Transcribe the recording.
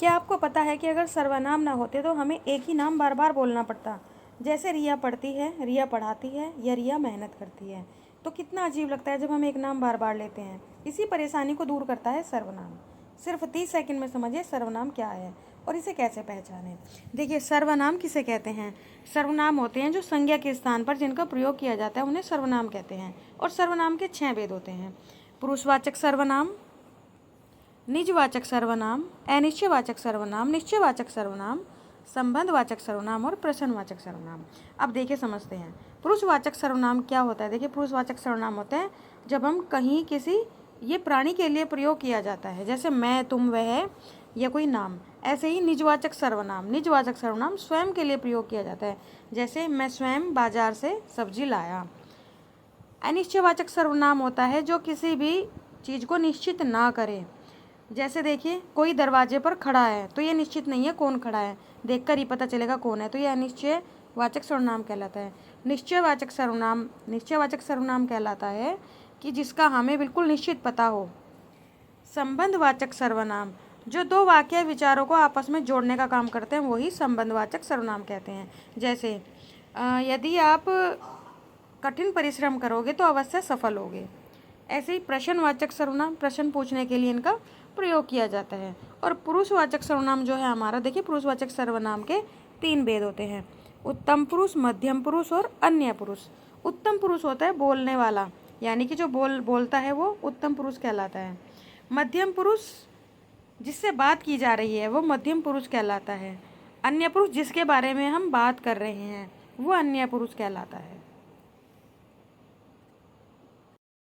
क्या आपको पता है कि अगर सर्वनाम ना होते तो हमें एक ही नाम बार बार बोलना पड़ता। जैसे रिया पढ़ती है, रिया पढ़ाती है या रिया मेहनत करती है। तो कितना अजीब लगता है जब हम एक नाम बार बार लेते हैं। इसी परेशानी को दूर करता है सर्वनाम। सिर्फ 30 सेकंड में समझिए सर्वनाम क्या है और इसे कैसे पहचानें। देखिए, सर्वनाम किसे कहते हैं। सर्वनाम होते हैं जो संज्ञा के स्थान पर जिनका प्रयोग किया जाता है, उन्हें सर्वनाम कहते हैं। और सर्वनाम के 6 भेद होते हैं। पुरुषवाचक सर्वनाम, निजवाचक सर्वनाम, अनिश्चयवाचक सर्वनाम, निश्चयवाचक सर्वनाम, संबंधवाचक सर्वनाम और प्रश्नवाचक सर्वनाम। अब देखिए, समझते हैं पुरुषवाचक सर्वनाम क्या होता है। देखिए, पुरुषवाचक सर्वनाम होते हैं जब हम कहीं किसी ये प्राणी के लिए प्रयोग किया जाता है, जैसे मैं, तुम, वह या कोई नाम। ऐसे ही निजवाचक सर्वनाम, निजवाचक सर्वनाम स्वयं के लिए प्रयोग किया जाता है, जैसे मैं स्वयं बाजार से सब्जी लाया। अनिश्चयवाचक सर्वनाम होता है जो किसी भी चीज़ को निश्चित ना करे। जैसे देखिए, कोई दरवाजे पर खड़ा है तो ये निश्चित नहीं है कौन खड़ा है, देखकर ही पता चलेगा कौन है, तो ये अनिश्चयवाचक सर्वनाम कहलाता है। निश्चयवाचक सर्वनाम कहलाता है कि जिसका हमें बिल्कुल निश्चित पता हो। संबंधवाचक सर्वनाम जो दो वाक्य विचारों को आपस में जोड़ने का काम करते हैं, वही संबंधवाचक सर्वनाम कहते हैं। जैसे यदि आप कठिन परिश्रम करोगे तो अवश्य सफल होगे। ऐसे ही प्रश्नवाचक सर्वनाम प्रश्न पूछने के लिए इनका प्रयोग किया जाता है। और पुरुषवाचक सर्वनाम जो है हमारा, देखिए पुरुषवाचक सर्वनाम के 3 भेद होते हैं। उत्तम पुरुष, मध्यम पुरुष और अन्य पुरुष। उत्तम पुरुष होता है बोलने वाला, यानी कि जो बोलता है वो उत्तम पुरुष कहलाता है। मध्यम पुरुष जिससे बात की जा रही है वो मध्यम पुरुष कहलाता है। अन्य पुरुष जिसके बारे में हम बात कर रहे हैं वो अन्य पुरुष कहलाता है।